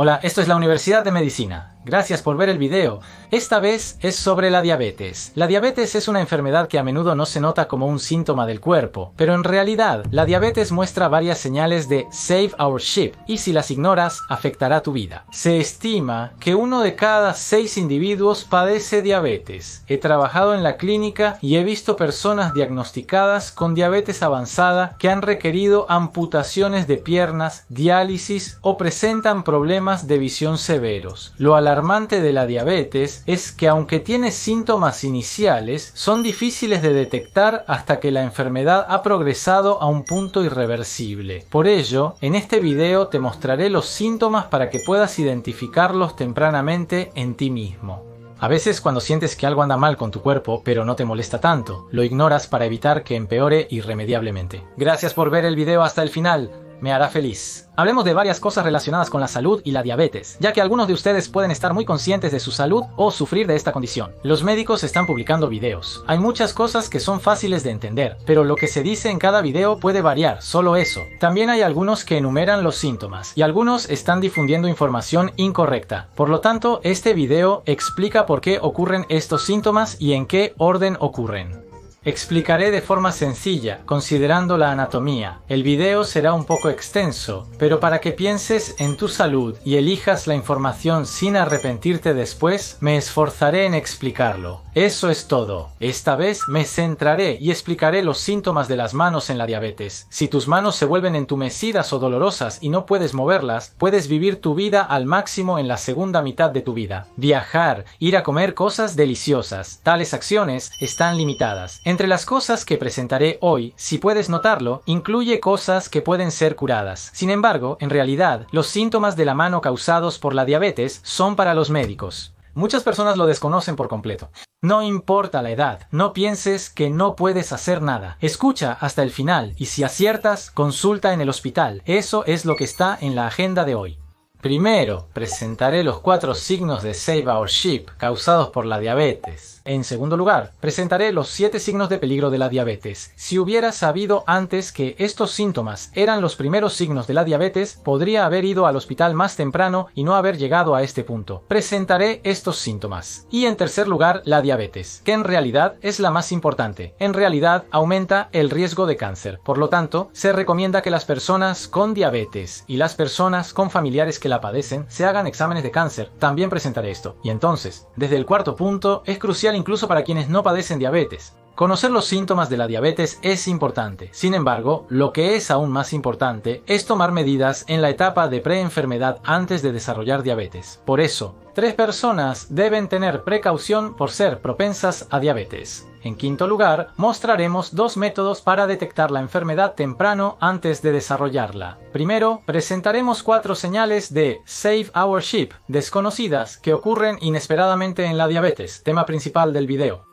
Hola, esto es la Universidad de Medicina. Gracias por ver el video. Esta vez es sobre la diabetes. La diabetes es una enfermedad que a menudo no se nota como un síntoma del cuerpo, pero en realidad la diabetes muestra varias señales de Save Our Ship y si las ignoras afectará tu vida. Se estima que 1 de cada 6 individuos padece diabetes. He trabajado en la clínica y he visto personas diagnosticadas con diabetes avanzada que han requerido amputaciones de piernas, diálisis o presentan problemas de visión severos. Lo alarmante de la diabetes es que aunque tiene síntomas iniciales, son difíciles de detectar hasta que la enfermedad ha progresado a un punto irreversible. Por ello, en este video te mostraré los síntomas para que puedas identificarlos tempranamente en ti mismo. A veces cuando sientes que algo anda mal con tu cuerpo, pero no te molesta tanto, lo ignoras para evitar que empeore irremediablemente. Gracias por ver el video hasta el final. Me hará feliz. Hablemos de varias cosas relacionadas con la salud y la diabetes, ya que algunos de ustedes pueden estar muy conscientes de su salud o sufrir de esta condición. Los médicos están publicando videos. Hay muchas cosas que son fáciles de entender, pero lo que se dice en cada video puede variar, solo eso. También hay algunos que enumeran los síntomas, y algunos están difundiendo información incorrecta. Por lo tanto, este video explica por qué ocurren estos síntomas y en qué orden ocurren. Explicaré de forma sencilla, considerando la anatomía. El video será un poco extenso, pero para que pienses en tu salud y elijas la información sin arrepentirte después, me esforzaré en explicarlo. Eso es todo. Esta vez me centraré y explicaré los síntomas de las manos en la diabetes. Si tus manos se vuelven entumecidas o dolorosas y no puedes moverlas, puedes vivir tu vida al máximo en la segunda mitad de tu vida. Viajar, ir a comer cosas deliciosas. Tales acciones están limitadas. Entre las cosas que presentaré hoy, si puedes notarlo, incluye cosas que pueden ser curadas. Sin embargo, en realidad, los síntomas de la mano causados por la diabetes son para los médicos. Muchas personas lo desconocen por completo. No importa la edad, no pienses que no puedes hacer nada. Escucha hasta el final y si aciertas, consulta en el hospital. Eso es lo que está en la agenda de hoy. Primero, presentaré los 4 signos de Save Our Ship causados por la diabetes. En segundo lugar, presentaré los 7 signos de peligro de la diabetes. Si hubiera sabido antes que estos síntomas eran los primeros signos de la diabetes, podría haber ido al hospital más temprano y no haber llegado a este punto. Presentaré estos síntomas. Y en tercer lugar, la diabetes, que en realidad es la más importante. En realidad, aumenta el riesgo de cáncer. Por lo tanto, se recomienda que las personas con diabetes y las personas con familiares que la padecen se hagan exámenes de cáncer. También presentaré esto. Y entonces, desde el cuarto punto, es crucial incluso para quienes no padecen diabetes. Conocer los síntomas de la diabetes es importante. Sin embargo, lo que es aún más importante es tomar medidas en la etapa de preenfermedad antes de desarrollar diabetes. Por eso, 3 personas deben tener precaución por ser propensas a diabetes. En quinto lugar, mostraremos 2 métodos para detectar la enfermedad temprano antes de desarrollarla. Primero, presentaremos 4 señales de Save Our Ship desconocidas que ocurren inesperadamente en la diabetes, tema principal del video.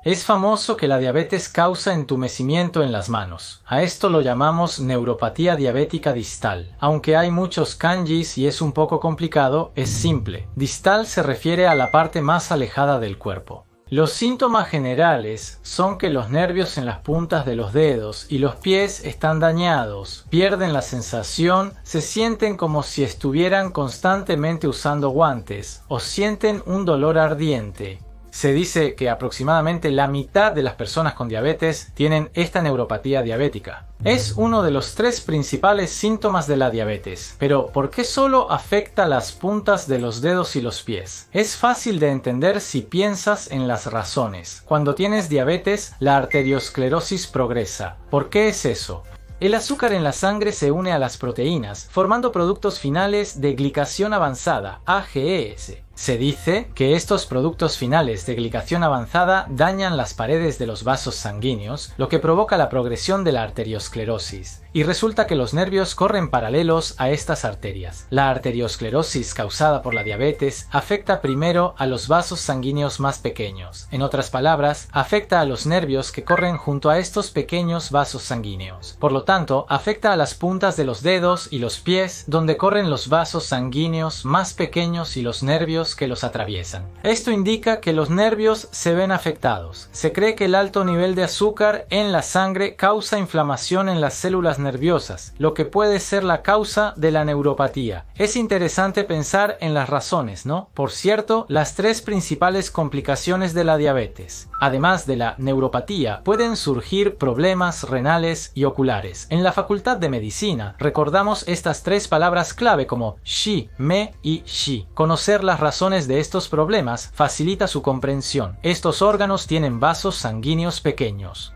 Es famoso que la diabetes causa entumecimiento en las manos. A esto lo llamamos neuropatía diabética distal. Aunque hay muchos kanjis y es un poco complicado, es simple. Distal se refiere a la parte más alejada del cuerpo. Los síntomas generales son que los nervios en las puntas de los dedos y los pies están dañados, pierden la sensación, se sienten como si estuvieran constantemente usando guantes o sienten un dolor ardiente. Se dice que aproximadamente la mitad de las personas con diabetes tienen esta neuropatía diabética. Es uno de los 3 principales síntomas de la diabetes. Pero, ¿por qué solo afecta las puntas de los dedos y los pies? Es fácil de entender si piensas en las razones. Cuando tienes diabetes, la arteriosclerosis progresa. ¿Por qué es eso? El azúcar en la sangre se une a las proteínas, formando productos finales de glicación avanzada, AGEs. Se dice que estos productos finales de glicación avanzada dañan las paredes de los vasos sanguíneos, lo que provoca la progresión de la arteriosclerosis. Y resulta que los nervios corren paralelos a estas arterias. La arteriosclerosis causada por la diabetes afecta primero a los vasos sanguíneos más pequeños. En otras palabras, afecta a los nervios que corren junto a estos pequeños vasos sanguíneos. Por lo tanto, afecta a las puntas de los dedos y los pies, donde corren los vasos sanguíneos más pequeños y los nervios nervios que los atraviesan. Esto indica que los nervios se ven afectados. Se cree que el alto nivel de azúcar en la sangre causa inflamación en las células nerviosas, lo que puede ser la causa de la neuropatía. Es interesante pensar en las razones, ¿no? Por cierto, las tres principales complicaciones de la diabetes, además de la neuropatía, pueden surgir problemas renales y oculares. En la Facultad de Medicina recordamos estas tres palabras clave como Xi, Me y Xi. Conocer las razones de estos problemas facilita su comprensión. Estos órganos tienen vasos sanguíneos pequeños.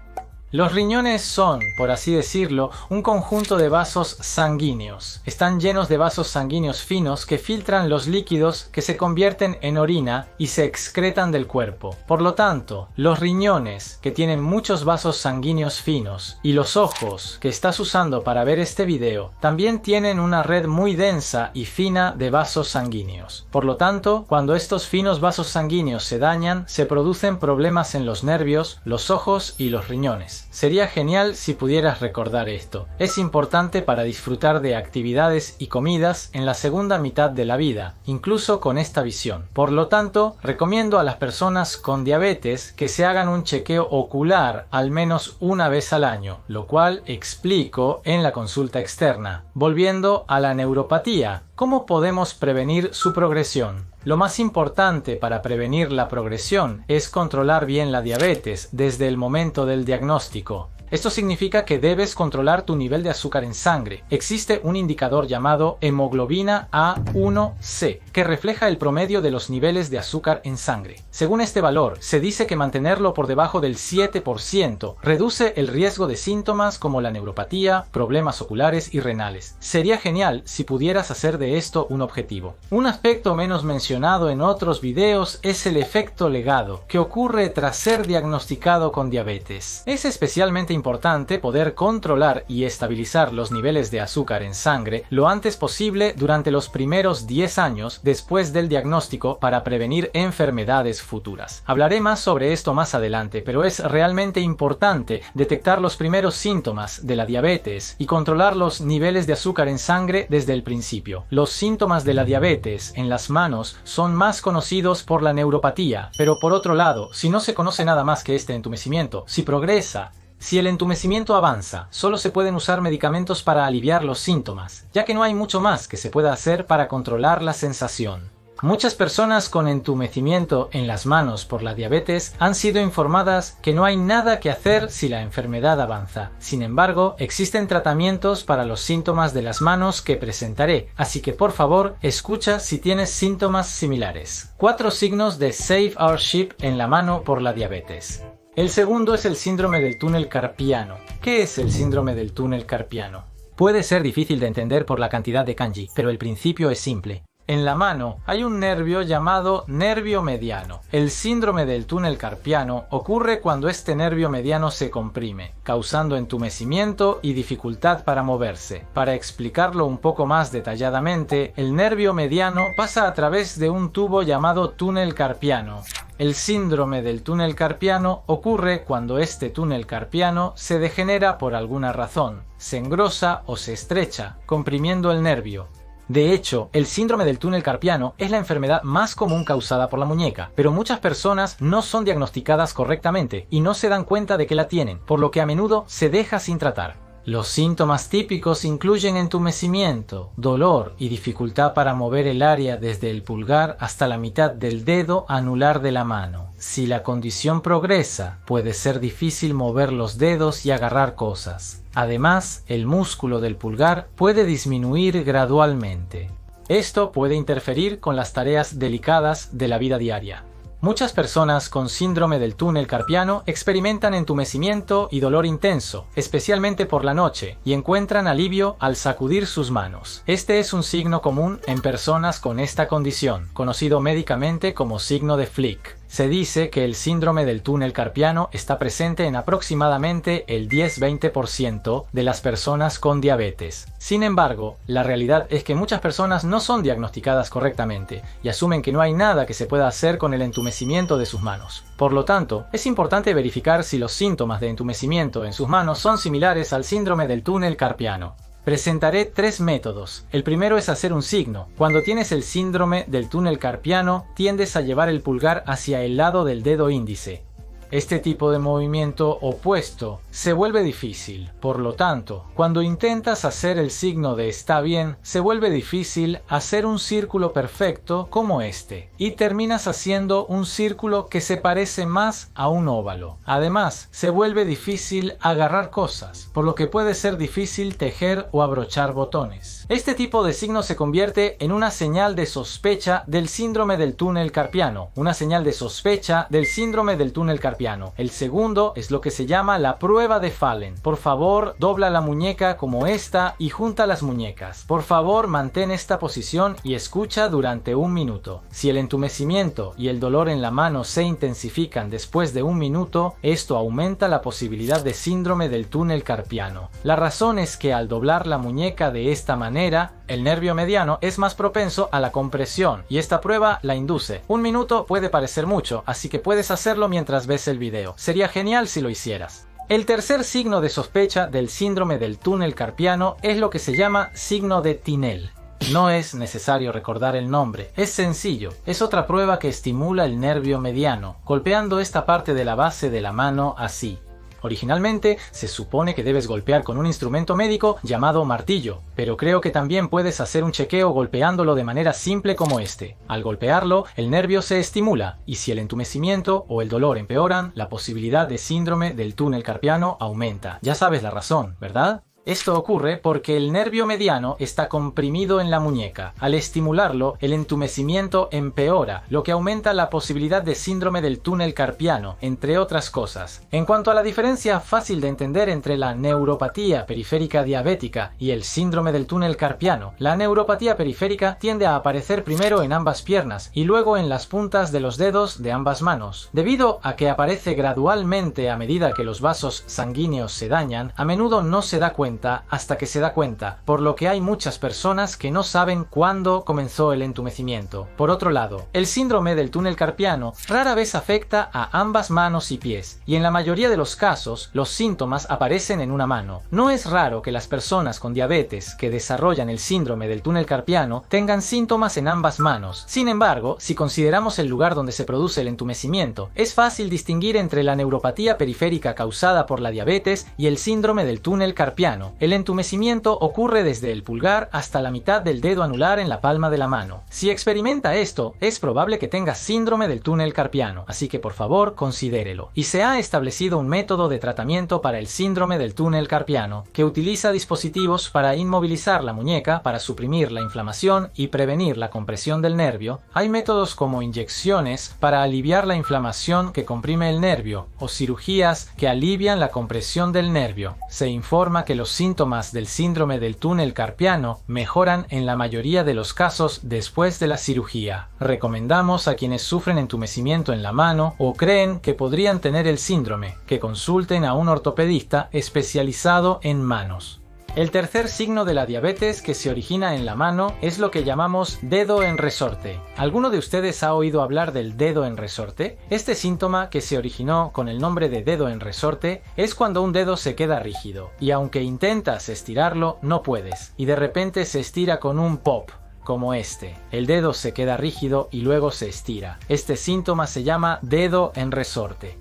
Los riñones son, por así decirlo, un conjunto de vasos sanguíneos. Están llenos de vasos sanguíneos finos que filtran los líquidos que se convierten en orina y se excretan del cuerpo. Por lo tanto, los riñones, que tienen muchos vasos sanguíneos finos, y los ojos, que estás usando para ver este video, también tienen una red muy densa y fina de vasos sanguíneos. Por lo tanto, cuando estos finos vasos sanguíneos se dañan, se producen problemas en los nervios, los ojos y los riñones. Sería genial si pudieras recordar esto. Es importante para disfrutar de actividades y comidas en la segunda mitad de la vida, incluso con esta visión. Por lo tanto, recomiendo a las personas con diabetes que se hagan un chequeo ocular al menos una vez al año, lo cual explico en la consulta externa. Volviendo a la neuropatía, ¿cómo podemos prevenir su progresión? Lo más importante para prevenir la progresión es controlar bien la diabetes desde el momento del diagnóstico. Esto significa que debes controlar tu nivel de azúcar en sangre. Existe un indicador llamado hemoglobina A1C, que refleja el promedio de los niveles de azúcar en sangre. Según este valor, se dice que mantenerlo por debajo del 7% reduce el riesgo de síntomas como la neuropatía, problemas oculares y renales. Sería genial si pudieras hacer de esto un objetivo. Un aspecto menos mencionado en otros videos es el efecto legado, que ocurre tras ser diagnosticado con diabetes. Es especialmente importante poder controlar y estabilizar los niveles de azúcar en sangre lo antes posible durante los primeros 10 años después del diagnóstico para prevenir enfermedades futuras. Hablaré más sobre esto más adelante, pero es realmente importante detectar los primeros síntomas de la diabetes y controlar los niveles de azúcar en sangre desde el principio. Los síntomas de la diabetes en las manos son más conocidos por la neuropatía, pero por otro lado, si no se conoce nada más que este entumecimiento, si progresa, si el entumecimiento avanza, solo se pueden usar medicamentos para aliviar los síntomas, ya que no hay mucho más que se pueda hacer para controlar la sensación. Muchas personas con entumecimiento en las manos por la diabetes han sido informadas que no hay nada que hacer si la enfermedad avanza. Sin embargo, existen tratamientos para los síntomas de las manos que presentaré, así que por favor, escucha si tienes síntomas similares. 4 signos de Save Our Ship en la mano por la diabetes. El segundo es el síndrome del túnel carpiano. ¿Qué es el síndrome del túnel carpiano? Puede ser difícil de entender por la cantidad de kanji, pero el principio es simple. En la mano hay un nervio llamado nervio mediano. El síndrome del túnel carpiano ocurre cuando este nervio mediano se comprime, causando entumecimiento y dificultad para moverse. Para explicarlo un poco más detalladamente, el nervio mediano pasa a través de un tubo llamado túnel carpiano. El síndrome del túnel carpiano ocurre cuando este túnel carpiano se degenera por alguna razón, se engrosa o se estrecha, comprimiendo el nervio. De hecho, el síndrome del túnel carpiano es la enfermedad más común causada por la muñeca, pero muchas personas no son diagnosticadas correctamente y no se dan cuenta de que la tienen, por lo que a menudo se deja sin tratar. Los síntomas típicos incluyen entumecimiento, dolor y dificultad para mover el área desde el pulgar hasta la mitad del dedo anular de la mano. Si la condición progresa, puede ser difícil mover los dedos y agarrar cosas. Además, el músculo del pulgar puede disminuir gradualmente. Esto puede interferir con las tareas delicadas de la vida diaria. Muchas personas con síndrome del túnel carpiano experimentan entumecimiento y dolor intenso, especialmente por la noche, y encuentran alivio al sacudir sus manos. Este es un signo común en personas con esta condición, conocido médicamente como signo de Flick. Se dice que el síndrome del túnel carpiano está presente en aproximadamente el 10-20% de las personas con diabetes. Sin embargo, la realidad es que muchas personas no son diagnosticadas correctamente y asumen que no hay nada que se pueda hacer con el entumecimiento de sus manos. Por lo tanto, es importante verificar si los síntomas de entumecimiento en sus manos son similares al síndrome del túnel carpiano. Presentaré 3 métodos. El primero es hacer un signo. Cuando tienes el síndrome del túnel carpiano, tiendes a llevar el pulgar hacia el lado del dedo índice. Este tipo de movimiento opuesto se vuelve difícil. Por lo tanto, cuando intentas hacer el signo de está bien, se vuelve difícil hacer un círculo perfecto como este, y terminas haciendo un círculo que se parece más a un óvalo. Además, se vuelve difícil agarrar cosas, por lo que puede ser difícil tejer o abrochar botones. Este tipo de signo se convierte en una señal de sospecha del síndrome del túnel carpiano, una señal de sospecha del síndrome del túnel carpiano. El segundo es lo que se llama la prueba de Fallen. Por favor, dobla la muñeca como esta y junta las muñecas. Por favor, mantén esta posición y escucha durante 1 minuto. Si el entumecimiento y el dolor en la mano se intensifican después de 1 minuto, esto aumenta la posibilidad de síndrome del túnel carpiano. La razón es que al doblar la muñeca de esta manera, el nervio mediano es más propenso a la compresión y esta prueba la induce. 1 minuto puede parecer mucho, así que puedes hacerlo mientras ves el video. Sería genial si lo hicieras. El tercer signo de sospecha del síndrome del túnel carpiano es lo que se llama signo de Tinel. No es necesario recordar el nombre, es sencillo. Es otra prueba que estimula el nervio mediano, golpeando esta parte de la base de la mano así. Originalmente se supone que debes golpear con un instrumento médico llamado martillo, pero creo que también puedes hacer un chequeo golpeándolo de manera simple como este. Al golpearlo, el nervio se estimula, y si el entumecimiento o el dolor empeoran, la posibilidad de síndrome del túnel carpiano aumenta. Ya sabes la razón, ¿verdad? Esto ocurre porque el nervio mediano está comprimido en la muñeca. Al estimularlo, el entumecimiento empeora, lo que aumenta la posibilidad de síndrome del túnel carpiano, entre otras cosas. En cuanto a la diferencia fácil de entender entre la neuropatía periférica diabética y el síndrome del túnel carpiano, la neuropatía periférica tiende a aparecer primero en ambas piernas y luego en las puntas de los dedos de ambas manos. Debido a que aparece gradualmente a medida que los vasos sanguíneos se dañan, a menudo no se da cuenta hasta que se da cuenta, por lo que hay muchas personas que no saben cuándo comenzó el entumecimiento. Por otro lado, el síndrome del túnel carpiano rara vez afecta a ambas manos y pies, y en la mayoría de los casos, los síntomas aparecen en una mano. No es raro que las personas con diabetes que desarrollan el síndrome del túnel carpiano tengan síntomas en ambas manos. Sin embargo, si consideramos el lugar donde se produce el entumecimiento, es fácil distinguir entre la neuropatía periférica causada por la diabetes y el síndrome del túnel carpiano. El entumecimiento ocurre desde el pulgar hasta la mitad del dedo anular en la palma de la mano. Si experimenta esto, es probable que tenga síndrome del túnel carpiano, así que por favor considérelo. Y se ha establecido un método de tratamiento para el síndrome del túnel carpiano que utiliza dispositivos para inmovilizar la muñeca, para suprimir la inflamación y prevenir la compresión del nervio. Hay métodos como inyecciones para aliviar la inflamación que comprime el nervio o cirugías que alivian la compresión del nervio. Se informa que los síntomas del síndrome del túnel carpiano mejoran en la mayoría de los casos después de la cirugía. Recomendamos a quienes sufren entumecimiento en la mano o creen que podrían tener el síndrome que consulten a un ortopedista especializado en manos. El tercer signo de la diabetes que se origina en la mano es lo que llamamos dedo en resorte. ¿Alguno de ustedes ha oído hablar del dedo en resorte? Este síntoma, que se originó con el nombre de dedo en resorte, es cuando un dedo se queda rígido y aunque intentas estirarlo, no puedes, y de repente se estira con un pop, como este. El dedo se queda rígido y luego se estira. Este síntoma se llama dedo en resorte.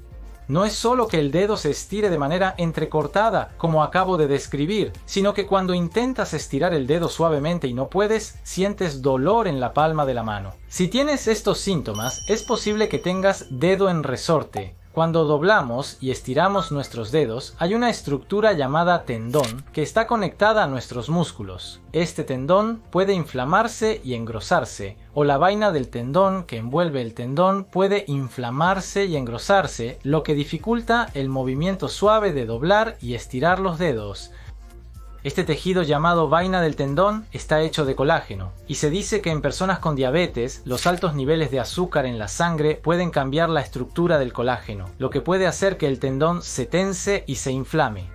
No es solo que el dedo se estire de manera entrecortada, como acabo de describir, sino que cuando intentas estirar el dedo suavemente y no puedes, sientes dolor en la palma de la mano. Si tienes estos síntomas, es posible que tengas dedo en resorte. Cuando doblamos y estiramos nuestros dedos, hay una estructura llamada tendón que está conectada a nuestros músculos. Este tendón puede inflamarse y engrosarse, o la vaina del tendón que envuelve el tendón puede inflamarse y engrosarse, lo que dificulta el movimiento suave de doblar y estirar los dedos. Este tejido llamado vaina del tendón está hecho de colágeno, y se dice que en personas con diabetes, los altos niveles de azúcar en la sangre pueden cambiar la estructura del colágeno, lo que puede hacer que el tendón se tense y se inflame.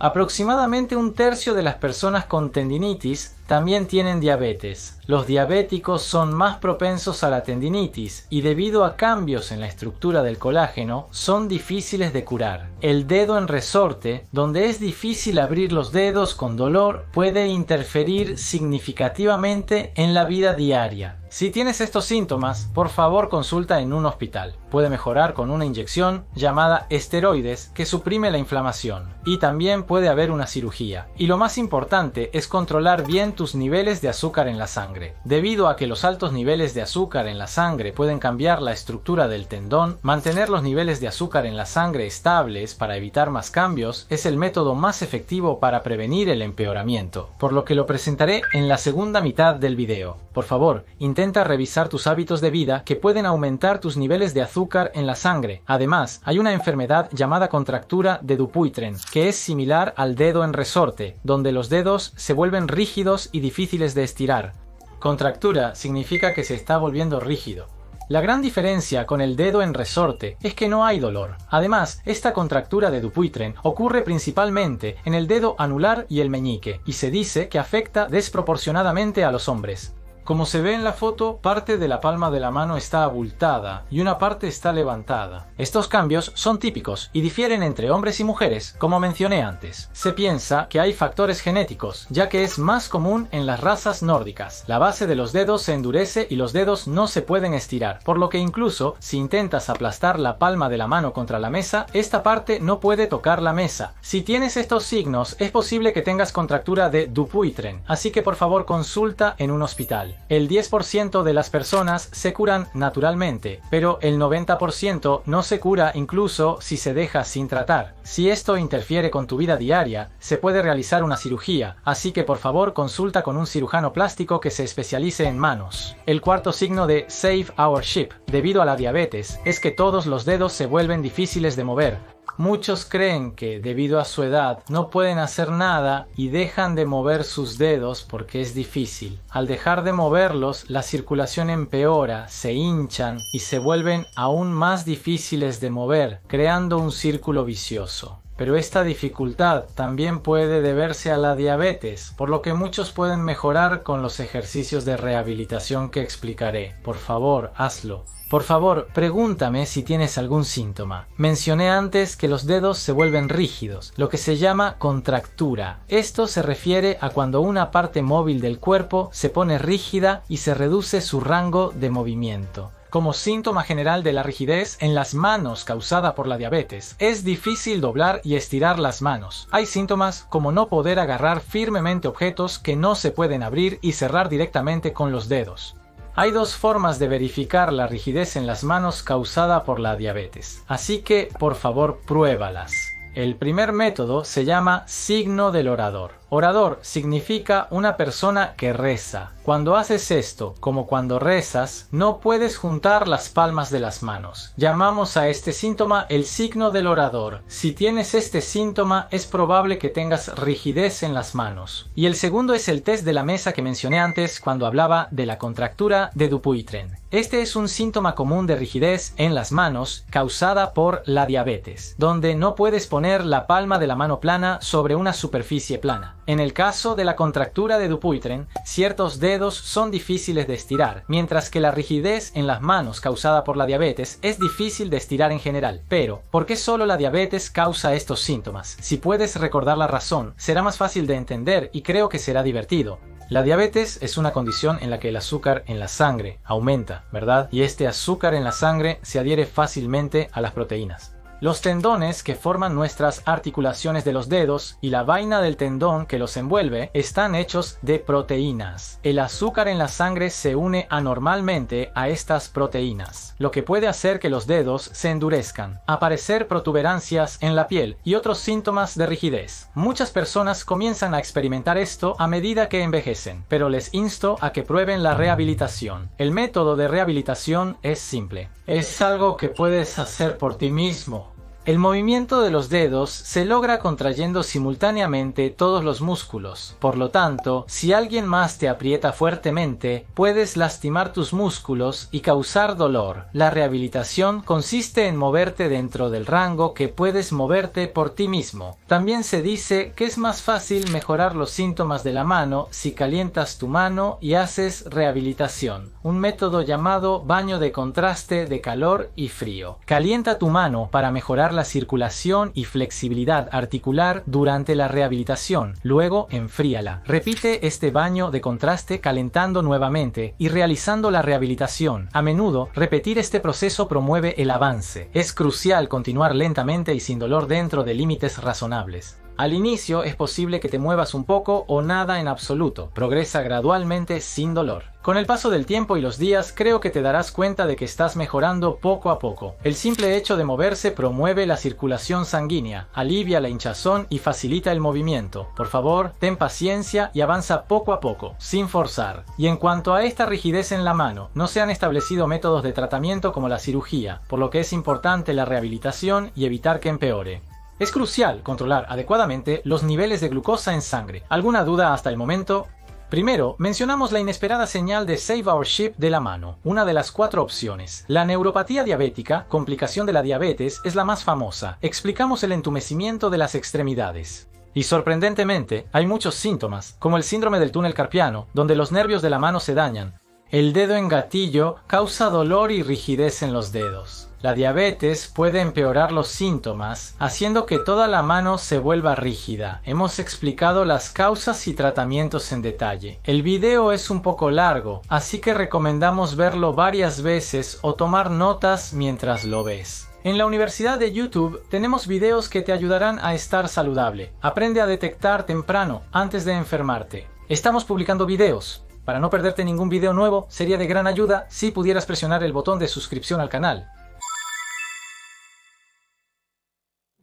Aproximadamente un tercio de las personas con tendinitis también tienen diabetes. Los diabéticos son más propensos a la tendinitis y debido a cambios en la estructura del colágeno son difíciles de curar. El dedo en resorte, donde es difícil abrir los dedos con dolor, puede interferir significativamente en la vida diaria. Si tienes estos síntomas, por favor consulta en un hospital. Puede mejorar con una inyección llamada esteroides que suprime la inflamación. Y también puede haber una cirugía. Y lo más importante es controlar bien tus niveles de azúcar en la sangre. Debido a que los altos niveles de azúcar en la sangre pueden cambiar la estructura del tendón, mantener los niveles de azúcar en la sangre estables para evitar más cambios es el método más efectivo para prevenir el empeoramiento, por lo que lo presentaré en la segunda mitad del video. Por favor, intenta revisar tus hábitos de vida que pueden aumentar tus niveles de azúcar en la sangre. Además, hay una enfermedad llamada contractura de Dupuytren, que es similar al dedo en resorte, donde los dedos se vuelven rígidos y difíciles de estirar. Contractura significa que se está volviendo rígido. La gran diferencia con el dedo en resorte es que no hay dolor. Además, esta contractura de Dupuytren ocurre principalmente en el dedo anular y el meñique, y se dice que afecta desproporcionadamente a los hombres. Como se ve en la foto, parte de la palma de la mano está abultada y una parte está levantada. Estos cambios son típicos y difieren entre hombres y mujeres, como mencioné antes. Se piensa que hay factores genéticos, ya que es más común en las razas nórdicas. La base de los dedos se endurece y los dedos no se pueden estirar, por lo que incluso si intentas aplastar la palma de la mano contra la mesa, esta parte no puede tocar la mesa. Si tienes estos signos, es posible que tengas contractura de Dupuytren, así que por favor consulta en un hospital. El 10% de las personas se curan naturalmente, pero el 90% no se cura incluso si se deja sin tratar. Si esto interfiere con tu vida diaria, se puede realizar una cirugía, así que por favor consulta con un cirujano plástico que se especialice en manos. El cuarto signo de Save Our Ship, debido a la diabetes, es que todos los dedos se vuelven difíciles de mover. Muchos creen que, debido a su edad, no pueden hacer nada y dejan de mover sus dedos porque es difícil. Al dejar de moverlos, la circulación empeora, se hinchan y se vuelven aún más difíciles de mover, creando un círculo vicioso. Pero esta dificultad también puede deberse a la diabetes, por lo que muchos pueden mejorar con los ejercicios de rehabilitación que explicaré. Por favor, hazlo. Por favor, pregúntame si tienes algún síntoma. Mencioné antes que los dedos se vuelven rígidos, lo que se llama contractura. Esto se refiere a cuando una parte móvil del cuerpo se pone rígida y se reduce su rango de movimiento. Como síntoma general de la rigidez en las manos causada por la diabetes, es difícil doblar y estirar las manos. Hay síntomas como no poder agarrar firmemente objetos que no se pueden abrir y cerrar directamente con los dedos. Hay dos formas de verificar la rigidez en las manos causada por la diabetes, así que por favor pruébalas. El primer método se llama signo del orador. Orador significa una persona que reza. Cuando haces esto, como cuando rezas, no puedes juntar las palmas de las manos. Llamamos a este síntoma el signo del orador. Si tienes este síntoma, es probable que tengas rigidez en las manos. Y el segundo es el test de la mesa que mencioné antes cuando hablaba de la contractura de Dupuytren. Este es un síntoma común de rigidez en las manos causada por la diabetes, donde no puedes poner la palma de la mano plana sobre una superficie plana. En el caso de la contractura de Dupuytren, ciertos dedos son difíciles de estirar, mientras que la rigidez en las manos causada por la diabetes es difícil de estirar en general. Pero, ¿por qué solo la diabetes causa estos síntomas? Si puedes recordar la razón, será más fácil de entender y creo que será divertido. La diabetes es una condición en la que el azúcar en la sangre aumenta, ¿verdad? Y este azúcar en la sangre se adhiere fácilmente a las proteínas. Los tendones que forman nuestras articulaciones de los dedos y la vaina del tendón que los envuelve están hechos de proteínas. El azúcar en la sangre se une anormalmente a estas proteínas, lo que puede hacer que los dedos se endurezcan, aparecer protuberancias en la piel y otros síntomas de rigidez. Muchas personas comienzan a experimentar esto a medida que envejecen, pero les insto a que prueben la rehabilitación. El método de rehabilitación es simple. Es algo que puedes hacer por ti mismo. El movimiento de los dedos se logra contrayendo simultáneamente todos los músculos. Por lo tanto, si alguien más te aprieta fuertemente, puedes lastimar tus músculos y causar dolor. La rehabilitación consiste en moverte dentro del rango que puedes moverte por ti mismo. También se dice que es más fácil mejorar los síntomas de la mano si calientas tu mano y haces rehabilitación. Un método llamado baño de contraste de calor y frío. Calienta tu mano para mejorar la circulación y flexibilidad articular durante la rehabilitación. Luego, enfríala. Repite este baño de contraste calentando nuevamente y realizando la rehabilitación. A menudo, repetir este proceso promueve el avance. Es crucial continuar lentamente y sin dolor dentro de límites razonables. Al inicio es posible que te muevas un poco o nada en absoluto. Progresa gradualmente sin dolor. Con el paso del tiempo y los días, creo que te darás cuenta de que estás mejorando poco a poco. El simple hecho de moverse promueve la circulación sanguínea, alivia la hinchazón y facilita el movimiento. Por favor, ten paciencia y avanza poco a poco, sin forzar. Y en cuanto a esta rigidez en la mano, no se han establecido métodos de tratamiento como la cirugía, por lo que es importante la rehabilitación y evitar que empeore. Es crucial controlar adecuadamente los niveles de glucosa en sangre. ¿Alguna duda hasta el momento? Primero, mencionamos la inesperada señal de Save Our Ship de la mano, una de las 4 opciones. La neuropatía diabética, complicación de la diabetes, es la más famosa. Explicamos el entumecimiento de las extremidades. Y sorprendentemente, hay muchos síntomas, como el síndrome del túnel carpiano, donde los nervios de la mano se dañan. El dedo en gatillo causa dolor y rigidez en los dedos. La diabetes puede empeorar los síntomas, haciendo que toda la mano se vuelva rígida. Hemos explicado las causas y tratamientos en detalle. El video es un poco largo, así que recomendamos verlo varias veces o tomar notas mientras lo ves. En la Universidad de YouTube tenemos videos que te ayudarán a estar saludable. Aprende a detectar temprano, antes de enfermarte. Estamos publicando videos. Para no perderte ningún video nuevo, sería de gran ayuda si pudieras presionar el botón de suscripción al canal.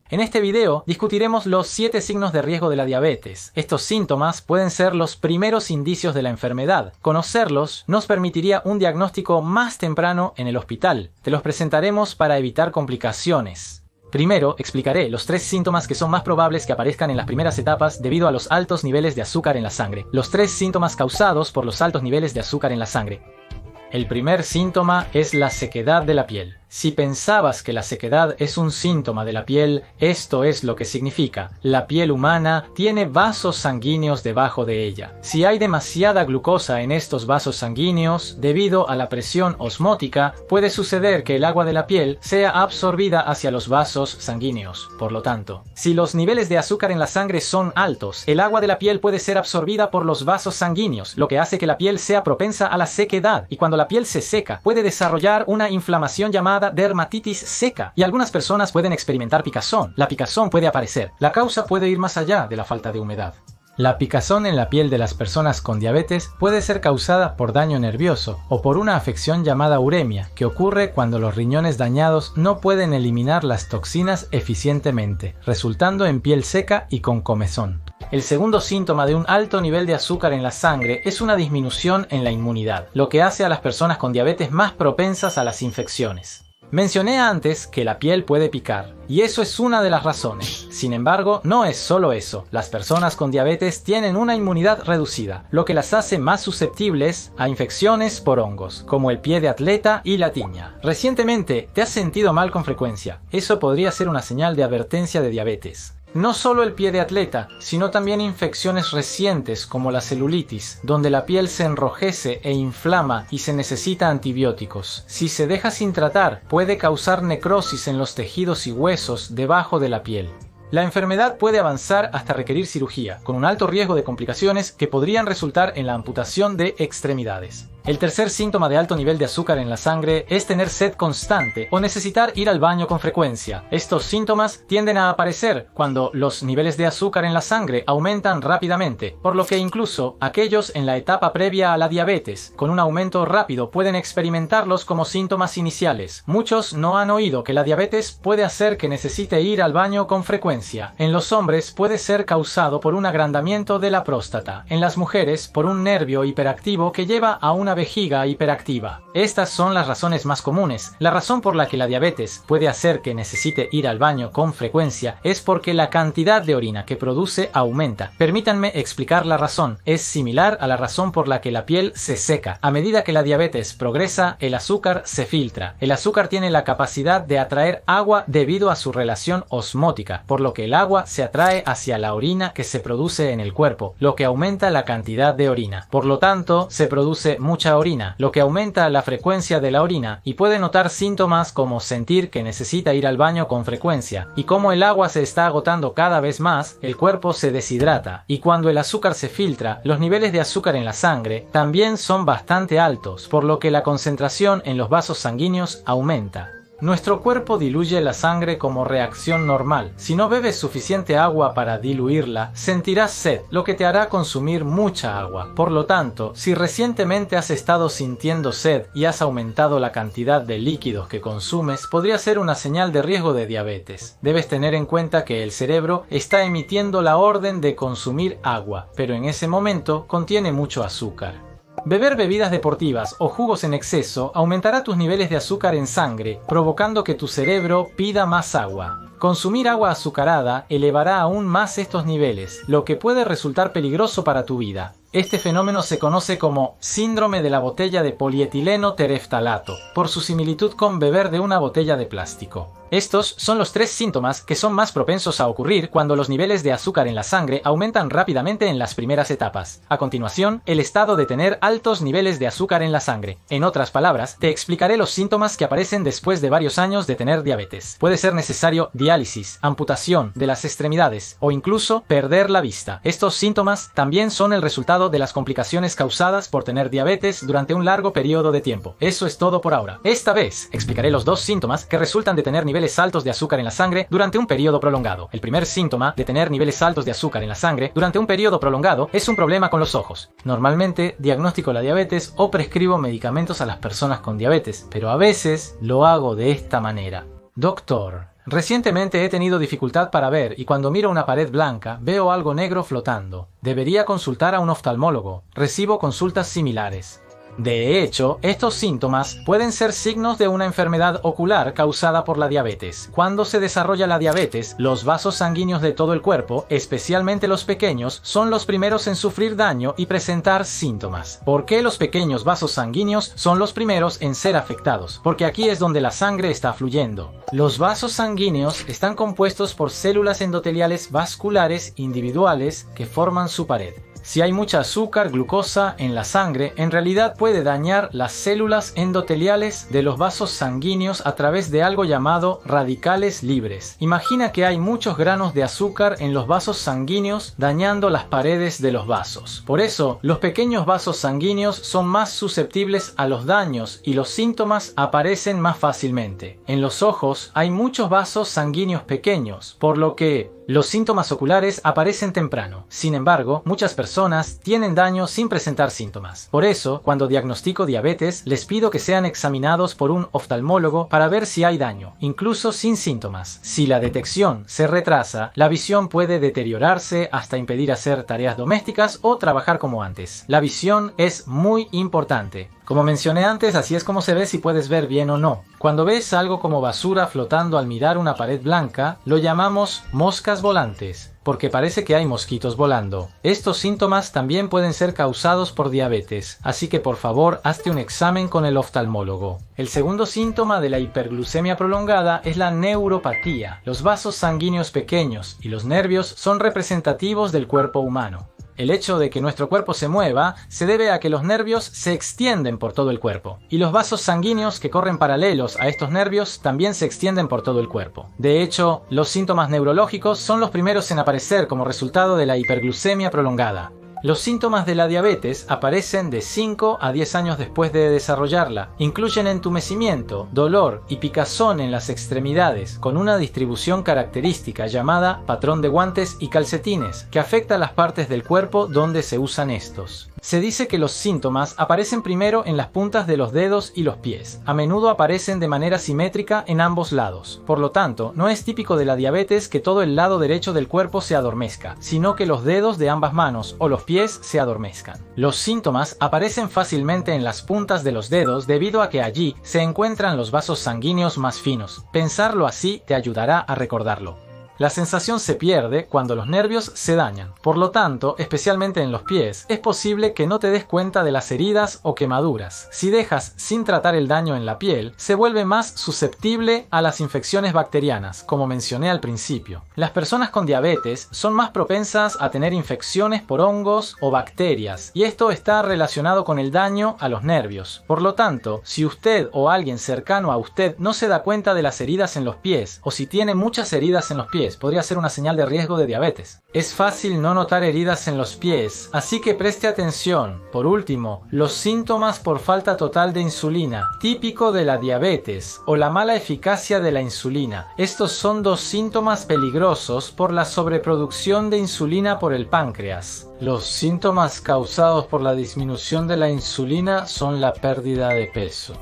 En este video discutiremos los 7 signos de riesgo de la diabetes. Estos síntomas pueden ser los primeros indicios de la enfermedad. Conocerlos nos permitiría un diagnóstico más temprano en el hospital. Te los presentaremos para evitar complicaciones. Primero, explicaré los 3 síntomas que son más probables que aparezcan en las primeras etapas debido a los altos niveles de azúcar en la sangre. Los 3 síntomas causados por los altos niveles de azúcar en la sangre. El primer síntoma es la sequedad de la piel. Si pensabas que la sequedad es un síntoma de la piel, esto es lo que significa. La piel humana tiene vasos sanguíneos debajo de ella. Si hay demasiada glucosa en estos vasos sanguíneos, debido a la presión osmótica, puede suceder que el agua de la piel sea absorbida hacia los vasos sanguíneos. Por lo tanto, si los niveles de azúcar en la sangre son altos, el agua de la piel puede ser absorbida por los vasos sanguíneos, lo que hace que la piel sea propensa a la sequedad. Y cuando la piel se seca, puede desarrollar una inflamación llamada dermatitis seca, y algunas personas pueden experimentar picazón. La picazón puede aparecer. La causa puede ir más allá de la falta de humedad. La picazón en la piel de las personas con diabetes puede ser causada por daño nervioso o por una afección llamada uremia, que ocurre cuando los riñones dañados no pueden eliminar las toxinas eficientemente, resultando en piel seca y con comezón. El segundo síntoma de un alto nivel de azúcar en la sangre es una disminución en la inmunidad, lo que hace a las personas con diabetes más propensas a las infecciones. Mencioné antes que la piel puede picar, y eso es una de las razones. Sin embargo, no es solo eso. Las personas con diabetes tienen una inmunidad reducida, lo que las hace más susceptibles a infecciones por hongos, como el pie de atleta y la tiña. Recientemente, ¿te has sentido mal con frecuencia? Eso podría ser una señal de advertencia de diabetes. No solo el pie de atleta, sino también infecciones recientes como la celulitis, donde la piel se enrojece e inflama y se necesita antibióticos. Si se deja sin tratar, puede causar necrosis en los tejidos y huesos debajo de la piel. La enfermedad puede avanzar hasta requerir cirugía, con un alto riesgo de complicaciones que podrían resultar en la amputación de extremidades. El tercer síntoma de alto nivel de azúcar en la sangre es tener sed constante o necesitar ir al baño con frecuencia. Estos síntomas tienden a aparecer cuando los niveles de azúcar en la sangre aumentan rápidamente, por lo que incluso aquellos en la etapa previa a la diabetes, con un aumento rápido, pueden experimentarlos como síntomas iniciales. Muchos no han oído que la diabetes puede hacer que necesite ir al baño con frecuencia. En los hombres puede ser causado por un agrandamiento de la próstata. En las mujeres, por un nervio hiperactivo que lleva a una vejiga hiperactiva. Estas son las razones más comunes. La razón por la que la diabetes puede hacer que necesite ir al baño con frecuencia es porque la cantidad de orina que produce aumenta. Permítanme explicar la razón. Es similar a la razón por la que la piel se seca. A medida que la diabetes progresa, el azúcar se filtra. El azúcar tiene la capacidad de atraer agua debido a su relación osmótica, por lo que el agua se atrae hacia la orina que se produce en el cuerpo, lo que aumenta la cantidad de orina. Por lo tanto, se produce mucha orina, lo que aumenta la frecuencia de la orina y puede notar síntomas como sentir que necesita ir al baño con frecuencia. Y como el agua se está agotando cada vez más, el cuerpo se deshidrata. Y cuando el azúcar se filtra, los niveles de azúcar en la sangre también son bastante altos, por lo que la concentración en los vasos sanguíneos aumenta. Nuestro cuerpo diluye la sangre como reacción normal. Si no bebes suficiente agua para diluirla, sentirás sed, lo que te hará consumir mucha agua. Por lo tanto, si recientemente has estado sintiendo sed y has aumentado la cantidad de líquidos que consumes, podría ser una señal de riesgo de diabetes. Debes tener en cuenta que el cerebro está emitiendo la orden de consumir agua, pero en ese momento contiene mucho azúcar. Beber bebidas deportivas o jugos en exceso aumentará tus niveles de azúcar en sangre, provocando que tu cerebro pida más agua. Consumir agua azucarada elevará aún más estos niveles, lo que puede resultar peligroso para tu vida. Este fenómeno se conoce como síndrome de la botella de polietileno tereftalato, por su similitud con beber de una botella de plástico. Estos son los 3 síntomas que son más propensos a ocurrir cuando los niveles de azúcar en la sangre aumentan rápidamente en las primeras etapas. A continuación, el estado de tener altos niveles de azúcar en la sangre. En otras palabras, te explicaré los síntomas que aparecen después de varios años de tener diabetes. Puede ser necesario diálisis, amputación de las extremidades o incluso perder la vista. Estos síntomas también son el resultado de las complicaciones causadas por tener diabetes durante un largo periodo de tiempo. Eso es todo por ahora. Esta vez explicaré los 2 síntomas que resultan de tener niveles altos de azúcar en la sangre durante un periodo prolongado. El primer síntoma de tener niveles altos de azúcar en la sangre durante un periodo prolongado es un problema con los ojos. Normalmente diagnostico la diabetes o prescribo medicamentos a las personas con diabetes, pero a veces lo hago de esta manera. Doctor, recientemente he tenido dificultad para ver y cuando miro una pared blanca veo algo negro flotando. Debería consultar a un oftalmólogo. Recibo consultas similares. De hecho, estos síntomas pueden ser signos de una enfermedad ocular causada por la diabetes. Cuando se desarrolla la diabetes, los vasos sanguíneos de todo el cuerpo, especialmente los pequeños, son los primeros en sufrir daño y presentar síntomas. ¿Por qué los pequeños vasos sanguíneos son los primeros en ser afectados? Porque aquí es donde la sangre está fluyendo. Los vasos sanguíneos están compuestos por células endoteliales vasculares individuales que forman su pared. Si hay mucha azúcar, glucosa en la sangre, en realidad puede dañar las células endoteliales de los vasos sanguíneos a través de algo llamado radicales libres. Imagina que hay muchos granos de azúcar en los vasos sanguíneos dañando las paredes de los vasos. Por eso, los pequeños vasos sanguíneos son más susceptibles a los daños y los síntomas aparecen más fácilmente. En los ojos hay muchos vasos sanguíneos pequeños, por lo que los síntomas oculares aparecen temprano. Sin embargo, muchas personas tienen daño sin presentar síntomas. Por eso, cuando diagnostico diabetes, les pido que sean examinados por un oftalmólogo para ver si hay daño, incluso sin síntomas. Si la detección se retrasa, la visión puede deteriorarse hasta impedir hacer tareas domésticas o trabajar como antes. La visión es muy importante. Como mencioné antes, así es como se ve si puedes ver bien o no. Cuando ves algo como basura flotando al mirar una pared blanca, lo llamamos moscas volantes, porque parece que hay mosquitos volando. Estos síntomas también pueden ser causados por diabetes, así que por favor hazte un examen con el oftalmólogo. El segundo síntoma de la hiperglucemia prolongada es la neuropatía. Los vasos sanguíneos pequeños y los nervios son representativos del cuerpo humano. El hecho de que nuestro cuerpo se mueva se debe a que los nervios se extienden por todo el cuerpo, y los vasos sanguíneos que corren paralelos a estos nervios también se extienden por todo el cuerpo. De hecho, los síntomas neurológicos son los primeros en aparecer como resultado de la hiperglucemia prolongada. Los síntomas de la diabetes aparecen de 5 a 10 años después de desarrollarla. Incluyen entumecimiento, dolor y picazón en las extremidades, con una distribución característica llamada patrón de guantes y calcetines, que afecta a las partes del cuerpo donde se usan estos. Se dice que los síntomas aparecen primero en las puntas de los dedos y los pies. A menudo aparecen de manera simétrica en ambos lados. Por lo tanto, no es típico de la diabetes que todo el lado derecho del cuerpo se adormezca, sino que los dedos de ambas manos o los pies se adormezcan. Los síntomas aparecen fácilmente en las puntas de los dedos debido a que allí se encuentran los vasos sanguíneos más finos. Pensarlo así te ayudará a recordarlo. La sensación se pierde cuando los nervios se dañan. Por lo tanto, especialmente en los pies, es posible que no te des cuenta de las heridas o quemaduras. Si dejas sin tratar el daño en la piel, se vuelve más susceptible a las infecciones bacterianas, como mencioné al principio. Las personas con diabetes son más propensas a tener infecciones por hongos o bacterias, y esto está relacionado con el daño a los nervios. Por lo tanto, si usted o alguien cercano a usted no se da cuenta de las heridas en los pies, o si tiene muchas heridas en los pies, podría ser una señal de riesgo de diabetes. Es fácil no notar heridas en los pies, así que preste atención. Por último, los síntomas por falta total de insulina, típico de la diabetes, o la mala eficacia de la insulina. Estos son dos síntomas peligrosos por la sobreproducción de insulina por el páncreas. Los síntomas causados por la disminución de la insulina son la pérdida de peso.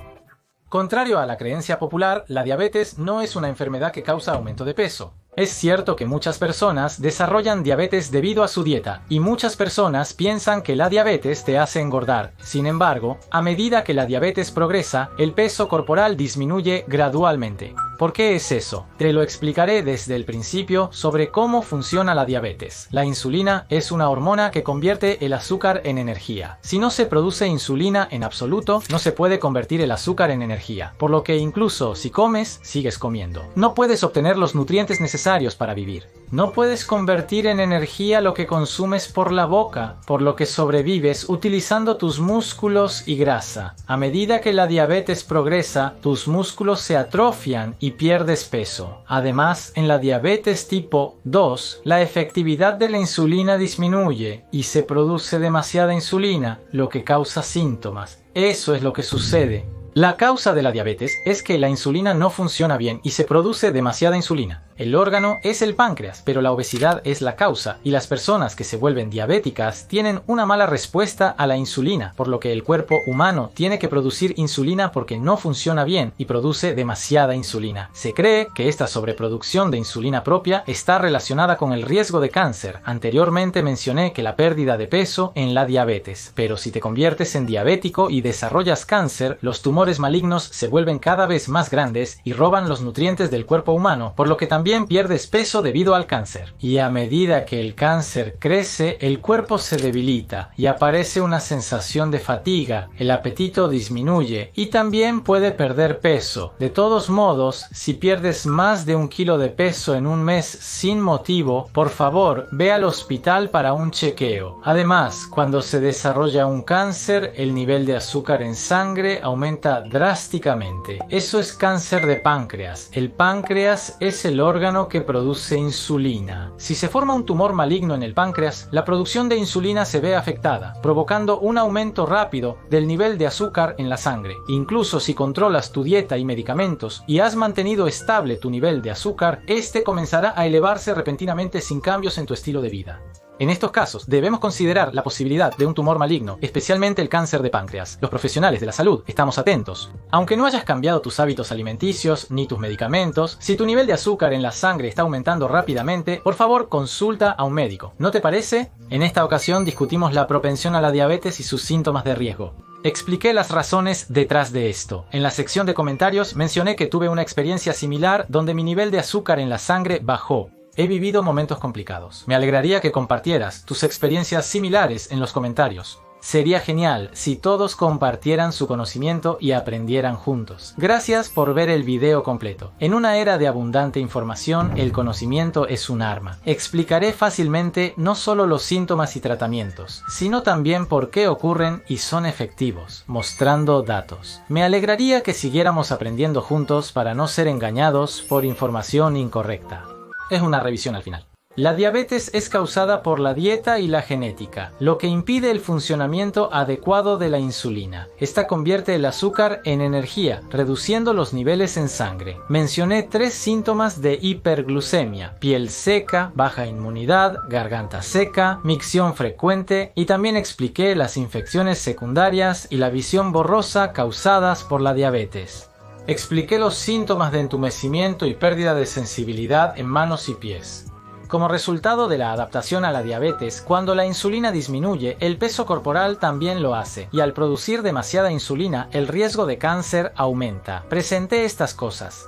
Contrario a la creencia popular, la diabetes no es una enfermedad que causa aumento de peso. Es cierto que muchas personas desarrollan diabetes debido a su dieta, y muchas personas piensan que la diabetes te hace engordar. Sin embargo, a medida que la diabetes progresa, el peso corporal disminuye gradualmente. ¿Por qué es eso? Te lo explicaré desde el principio sobre cómo funciona la diabetes. La insulina es una hormona que convierte el azúcar en energía. Si no se produce insulina en absoluto, no se puede convertir el azúcar en energía, por lo que incluso si comes, sigues comiendo. No puedes obtener los nutrientes necesarios para vivir. No puedes convertir en energía lo que consumes por la boca, por lo que sobrevives utilizando tus músculos y grasa. A medida que la diabetes progresa, tus músculos se atrofian y pierdes peso. Además, en la diabetes tipo 2, la efectividad de la insulina disminuye y se produce demasiada insulina, lo que causa síntomas. Eso es lo que sucede. La causa de la diabetes es que la insulina no funciona bien y se produce demasiada insulina. El órgano es el páncreas, pero la obesidad es la causa, y las personas que se vuelven diabéticas tienen una mala respuesta a la insulina, por lo que el cuerpo humano tiene que producir insulina porque no funciona bien y produce demasiada insulina. Se cree que esta sobreproducción de insulina propia está relacionada con el riesgo de cáncer. Anteriormente mencioné que la pérdida de peso en la diabetes, pero si te conviertes en diabético y desarrollas cáncer, los tumores malignos se vuelven cada vez más grandes y roban los nutrientes del cuerpo humano, por lo que también pierdes peso debido al cáncer. Y a medida que el cáncer crece, el cuerpo se debilita y aparece una sensación de fatiga, el apetito disminuye y también puede perder peso. De todos modos, si pierdes más de 1 kilo de peso en un mes sin motivo, por favor, ve al hospital para un chequeo. Además, cuando se desarrolla un cáncer, el nivel de azúcar en sangre aumenta drásticamente. Eso es cáncer de páncreas. El páncreas es el órgano que produce insulina. Si se forma un tumor maligno en el páncreas, la producción de insulina se ve afectada, provocando un aumento rápido del nivel de azúcar en la sangre. Incluso si controlas tu dieta y medicamentos y has mantenido estable tu nivel de azúcar, este comenzará a elevarse repentinamente sin cambios en tu estilo de vida. En estos casos, debemos considerar la posibilidad de un tumor maligno, especialmente el cáncer de páncreas. Los profesionales de la salud estamos atentos. Aunque no hayas cambiado tus hábitos alimenticios ni tus medicamentos, si tu nivel de azúcar en la sangre está aumentando rápidamente, por favor consulta a un médico. ¿No te parece? En esta ocasión discutimos la propensión a la diabetes y sus síntomas de riesgo. Expliqué las razones detrás de esto. En la sección de comentarios mencioné que tuve una experiencia similar donde mi nivel de azúcar en la sangre bajó. He vivido momentos complicados. Me alegraría que compartieras tus experiencias similares en los comentarios. Sería genial si todos compartieran su conocimiento y aprendieran juntos. Gracias por ver el video completo. En una era de abundante información, el conocimiento es un arma. Explicaré fácilmente no solo los síntomas y tratamientos, sino también por qué ocurren y son efectivos, mostrando datos. Me alegraría que siguiéramos aprendiendo juntos para no ser engañados por información incorrecta. Es una revisión al final. La diabetes es causada por la dieta y la genética, lo que impide el funcionamiento adecuado de la insulina. Esta convierte el azúcar en energía, reduciendo los niveles en sangre. Mencioné 3 síntomas de hiperglucemia: piel seca, baja inmunidad, garganta seca, micción frecuente, y también expliqué las infecciones secundarias y la visión borrosa causadas por la diabetes. Expliqué los síntomas de entumecimiento y pérdida de sensibilidad en manos y pies. Como resultado de la adaptación a la diabetes, cuando la insulina disminuye, el peso corporal también lo hace, y al producir demasiada insulina, el riesgo de cáncer aumenta. Presenté estas cosas.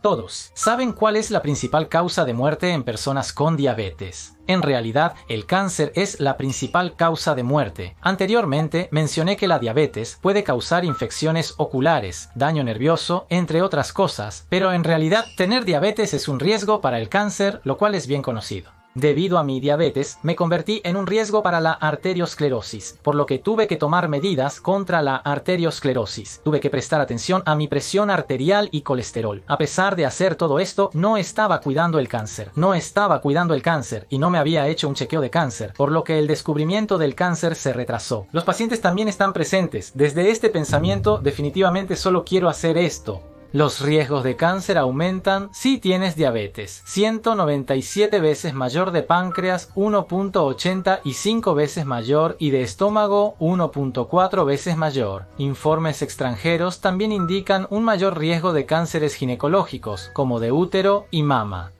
Todos saben cuál es la principal causa de muerte en personas con diabetes. En realidad, el cáncer es la principal causa de muerte. Anteriormente mencioné que la diabetes puede causar infecciones oculares, daño nervioso, entre otras cosas, pero en realidad tener diabetes es un riesgo para el cáncer, lo cual es bien conocido. Debido a mi diabetes, me convertí en un riesgo para la arteriosclerosis, por lo que tuve que tomar medidas contra la arteriosclerosis. Tuve que prestar atención a mi presión arterial y colesterol. A pesar de hacer todo esto, no estaba cuidando el cáncer. Y no me había hecho un chequeo de cáncer, por lo que el descubrimiento del cáncer se retrasó. Los pacientes también están presentes. Desde este pensamiento, definitivamente solo quiero hacer esto. Los riesgos de cáncer aumentan si tienes diabetes. 197 veces mayor de páncreas, 1.85 veces mayor y de estómago, 1.4 veces mayor. Informes extranjeros también indican un mayor riesgo de cánceres ginecológicos, como de útero y mama.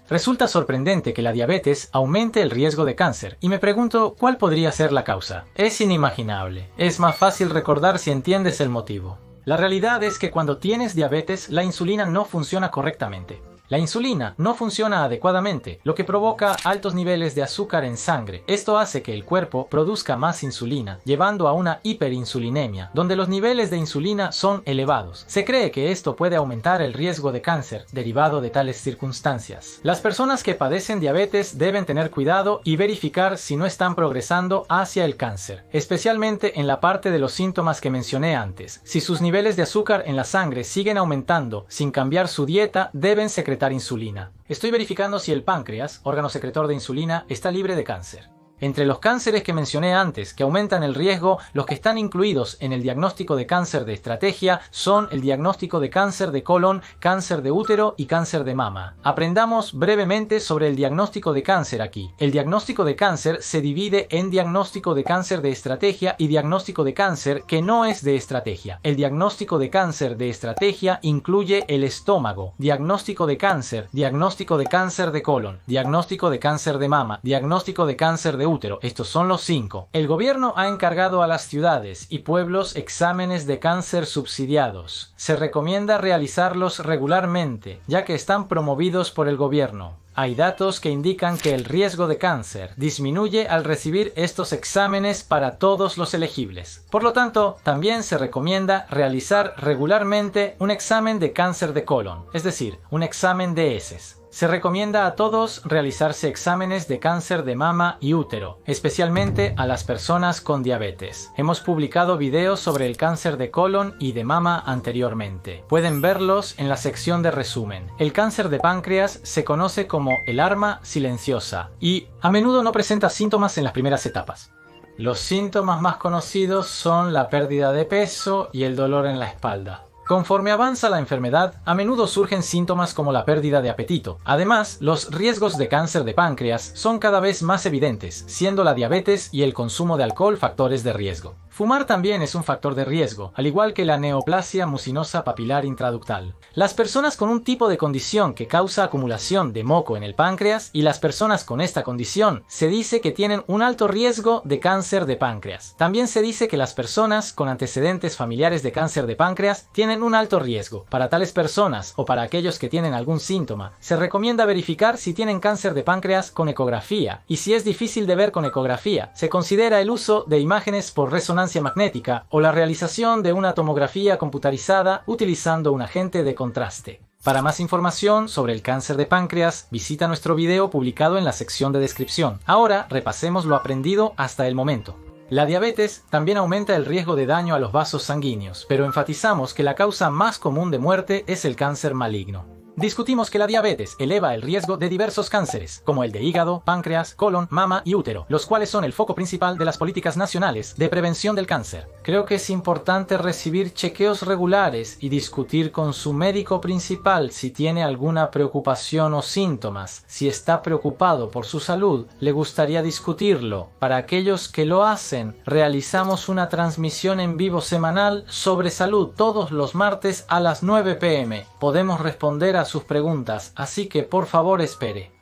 Resulta sorprendente que la diabetes aumente el riesgo de cáncer, y me pregunto cuál podría ser la causa. Es inimaginable. Es más fácil recordar si entiendes el motivo. La realidad es que cuando tienes diabetes, la insulina no funciona correctamente. La insulina no funciona adecuadamente, lo que provoca altos niveles de azúcar en sangre. Esto hace que el cuerpo produzca más insulina, llevando a una hiperinsulinemia, donde los niveles de insulina son elevados. Se cree que esto puede aumentar el riesgo de cáncer derivado de tales circunstancias. Las personas que padecen diabetes deben tener cuidado y verificar si no están progresando hacia el cáncer, especialmente en la parte de los síntomas que mencioné antes. Si sus niveles de azúcar en la sangre siguen aumentando sin cambiar su dieta, deben secretar insulina. Estoy verificando si el páncreas, órgano secretor de insulina, está libre de cáncer. Entre los cánceres que mencioné antes, que aumentan el riesgo, los que están incluidos en el diagnóstico de cáncer de estrategia son el diagnóstico de cáncer de colon, cáncer de útero y cáncer de mama. Aprendamos brevemente sobre el diagnóstico de cáncer aquí. El diagnóstico de cáncer se divide en diagnóstico de cáncer de estrategia y diagnóstico de cáncer que no es de estrategia. El diagnóstico de cáncer de estrategia incluye el estómago, diagnóstico de cáncer de colon, diagnóstico de cáncer de mama, diagnóstico de cáncer de útero. Estos son los 5. El gobierno ha encargado a las ciudades y pueblos exámenes de cáncer subsidiados. Se recomienda realizarlos regularmente, ya que están promovidos por el gobierno. Hay datos que indican que el riesgo de cáncer disminuye al recibir estos exámenes para todos los elegibles. Por lo tanto, también se recomienda realizar regularmente un examen de cáncer de colon, es decir, un examen de heces. Se recomienda a todos realizarse exámenes de cáncer de mama y útero, especialmente a las personas con diabetes. Hemos publicado videos sobre el cáncer de colon y de mama anteriormente. Pueden verlos en la sección de resumen. El cáncer de páncreas se conoce como el arma silenciosa y a menudo no presenta síntomas en las primeras etapas. Los síntomas más conocidos son la pérdida de peso y el dolor en la espalda. Conforme avanza la enfermedad, a menudo surgen síntomas como la pérdida de apetito. Además, los riesgos de cáncer de páncreas son cada vez más evidentes, siendo la diabetes y el consumo de alcohol factores de riesgo. Fumar también es un factor de riesgo, al igual que la neoplasia mucinosa papilar intraductal. Las personas con un tipo de condición que causa acumulación de moco en el páncreas y las personas con esta condición se dice que tienen un alto riesgo de cáncer de páncreas. También se dice que las personas con antecedentes familiares de cáncer de páncreas tienen un alto riesgo. Para tales personas o para aquellos que tienen algún síntoma, se recomienda verificar si tienen cáncer de páncreas con ecografía, y si es difícil de ver con ecografía, se considera el uso de imágenes por resonancia magnética o la realización de una tomografía computarizada utilizando un agente de contraste. Para más información sobre el cáncer de páncreas, visita nuestro video publicado en la sección de descripción. Ahora repasemos lo aprendido hasta el momento. La diabetes también aumenta el riesgo de daño a los vasos sanguíneos, pero enfatizamos que la causa más común de muerte es el cáncer maligno. Discutimos que la diabetes eleva el riesgo de diversos cánceres, como el de hígado, páncreas, colon, mama y útero, los cuales son el foco principal de las políticas nacionales de prevención del cáncer. Creo que es importante recibir chequeos regulares y discutir con su médico principal si tiene alguna preocupación o síntomas. Si está preocupado por su salud, le gustaría discutirlo. Para aquellos que lo hacen, realizamos una transmisión en vivo semanal sobre salud todos los martes a las 9 p.m. Podemos responder a sus preguntas, así que por favor espere.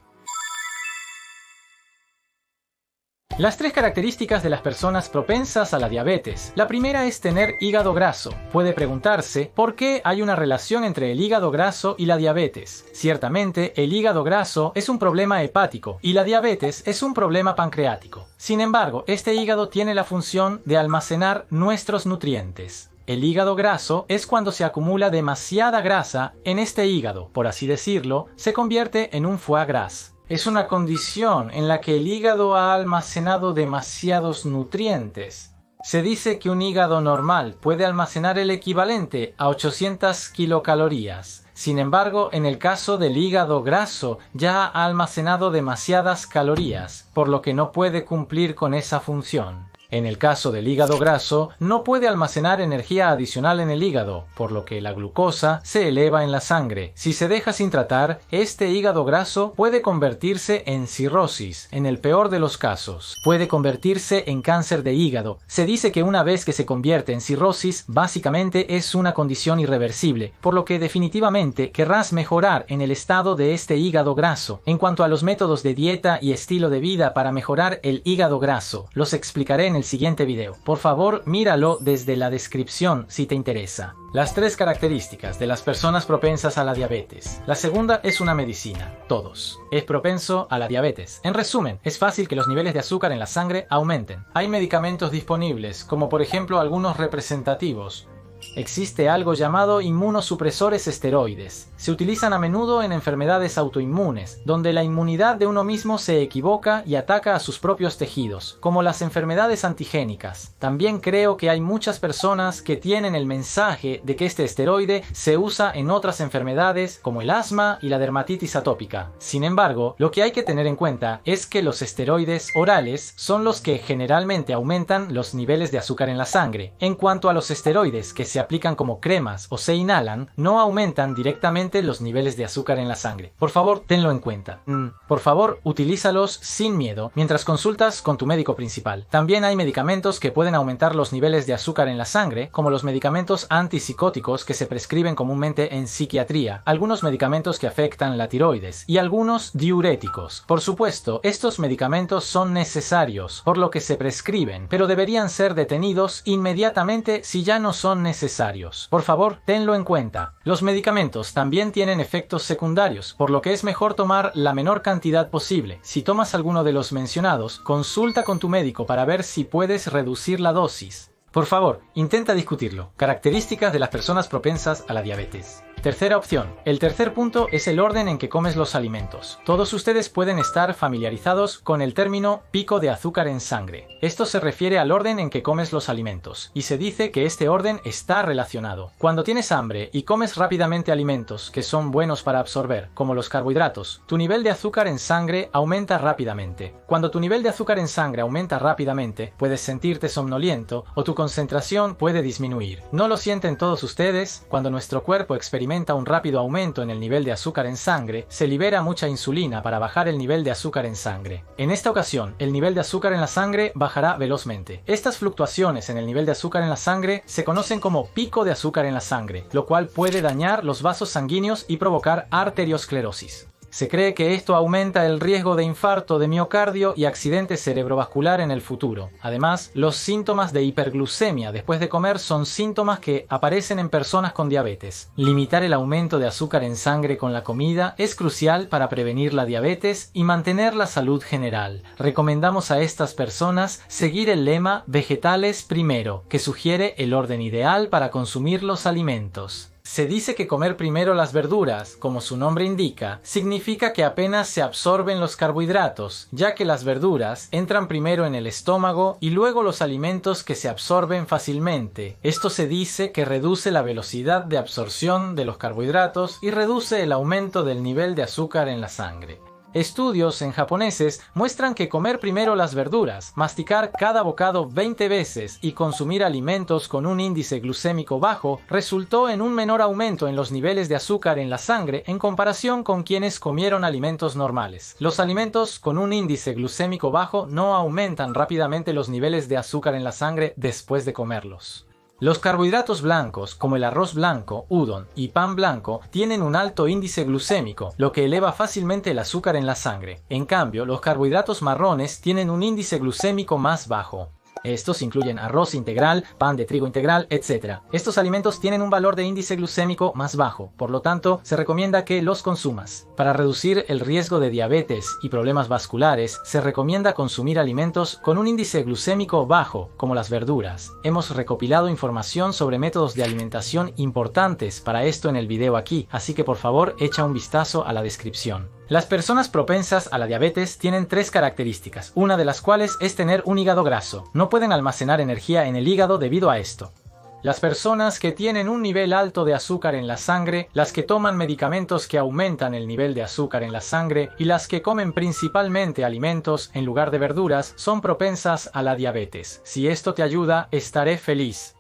Las 3 características de las personas propensas a la diabetes. La primera es tener hígado graso. Puede preguntarse por qué hay una relación entre el hígado graso y la diabetes. Ciertamente, el hígado graso es un problema hepático y la diabetes es un problema pancreático. Sin embargo, este hígado tiene la función de almacenar nuestros nutrientes. El hígado graso es cuando se acumula demasiada grasa en este hígado, por así decirlo, se convierte en un foie gras. Es una condición en la que el hígado ha almacenado demasiados nutrientes. Se dice que un hígado normal puede almacenar el equivalente a 800 kilocalorías. Sin embargo, en el caso del hígado graso ya ha almacenado demasiadas calorías, por lo que no puede cumplir con esa función. En el caso del hígado graso, no puede almacenar energía adicional en el hígado, por lo que la glucosa se eleva en la sangre. Si se deja sin tratar, este hígado graso puede convertirse en cirrosis, en el peor de los casos. Puede convertirse en cáncer de hígado. Se dice que una vez que se convierte en cirrosis, básicamente es una condición irreversible, por lo que definitivamente querrás mejorar en el estado de este hígado graso. En cuanto a los métodos de dieta y estilo de vida para mejorar el hígado graso, los explicaré en el siguiente video. Por favor, míralo desde la descripción si te interesa. Las 3 características de las personas propensas a la diabetes. La segunda es una medicina. Todos. Es propenso a la diabetes. En resumen, es fácil que los niveles de azúcar en la sangre aumenten. Hay medicamentos disponibles, como por ejemplo algunos representativos. Existe algo llamado inmunosupresores esteroides. Se utilizan a menudo en enfermedades autoinmunes, donde la inmunidad de uno mismo se equivoca y ataca a sus propios tejidos, como las enfermedades antigénicas. También creo que hay muchas personas que tienen el mensaje de que este esteroide se usa en otras enfermedades, como el asma y la dermatitis atópica. Sin embargo, lo que hay que tener en cuenta es que los esteroides orales son los que generalmente aumentan los niveles de azúcar en la sangre. En cuanto a los esteroides que se aplican como cremas o se inhalan, no aumentan directamente los niveles de azúcar en la sangre. Por favor, tenlo en cuenta. Por favor, utilízalos sin miedo mientras consultas con tu médico principal. También hay medicamentos que pueden aumentar los niveles de azúcar en la sangre, como los medicamentos antipsicóticos que se prescriben comúnmente en psiquiatría, algunos medicamentos que afectan la tiroides y algunos diuréticos. Por supuesto, estos medicamentos son necesarios, por lo que se prescriben, pero deberían ser detenidos inmediatamente si ya no son necesarios. Por favor, tenlo en cuenta. Los medicamentos también tienen efectos secundarios, por lo que es mejor tomar la menor cantidad posible. Si tomas alguno de los mencionados, consulta con tu médico para ver si puedes reducir la dosis. Por favor, intenta discutirlo. Características de las personas propensas a la diabetes. Tercera opción. El tercer punto es el orden en que comes los alimentos. Todos ustedes pueden estar familiarizados con el término pico de azúcar en sangre. Esto se refiere al orden en que comes los alimentos, y se dice que este orden está relacionado. Cuando tienes hambre y comes rápidamente alimentos que son buenos para absorber, como los carbohidratos, tu nivel de azúcar en sangre aumenta rápidamente. Cuando tu nivel de azúcar en sangre aumenta rápidamente, puedes sentirte somnoliento o tu concentración puede disminuir. ¿No lo sienten todos ustedes? Cuando nuestro cuerpo experimenta un rápido aumento en el nivel de azúcar en sangre, se libera mucha insulina para bajar el nivel de azúcar en sangre. En esta ocasión, el nivel de azúcar en la sangre bajará velozmente. Estas fluctuaciones en el nivel de azúcar en la sangre se conocen como pico de azúcar en la sangre, lo cual puede dañar los vasos sanguíneos y provocar arteriosclerosis. Se cree que esto aumenta el riesgo de infarto de miocardio y accidente cerebrovascular en el futuro. Además, los síntomas de hiperglucemia después de comer son síntomas que aparecen en personas con diabetes. Limitar el aumento de azúcar en sangre con la comida es crucial para prevenir la diabetes y mantener la salud general. Recomendamos a estas personas seguir el lema vegetales primero, que sugiere el orden ideal para consumir los alimentos. Se dice que comer primero las verduras, como su nombre indica, significa que apenas se absorben los carbohidratos, ya que las verduras entran primero en el estómago y luego los alimentos que se absorben fácilmente. Esto se dice que reduce la velocidad de absorción de los carbohidratos y reduce el aumento del nivel de azúcar en la sangre. Estudios en japoneses muestran que comer primero las verduras, masticar cada bocado 20 veces y consumir alimentos con un índice glucémico bajo resultó en un menor aumento en los niveles de azúcar en la sangre en comparación con quienes comieron alimentos normales. Los alimentos con un índice glucémico bajo no aumentan rápidamente los niveles de azúcar en la sangre después de comerlos. Los carbohidratos blancos, como el arroz blanco, udon y pan blanco, tienen un alto índice glucémico, lo que eleva fácilmente el azúcar en la sangre. En cambio, los carbohidratos marrones tienen un índice glucémico más bajo. Estos incluyen arroz integral, pan de trigo integral, etc. Estos alimentos tienen un valor de índice glucémico más bajo, por lo tanto, se recomienda que los consumas. Para reducir el riesgo de diabetes y problemas vasculares, se recomienda consumir alimentos con un índice glucémico bajo, como las verduras. Hemos recopilado información sobre métodos de alimentación importantes para esto en el video aquí, así que por favor echa un vistazo a la descripción. Las personas propensas a la diabetes tienen 3 características, una de las cuales es tener un hígado graso. No pueden almacenar energía en el hígado debido a esto. Las personas que tienen un nivel alto de azúcar en la sangre, las que toman medicamentos que aumentan el nivel de azúcar en la sangre y las que comen principalmente alimentos en lugar de verduras son propensas a la diabetes. Si esto te ayuda, estaré feliz.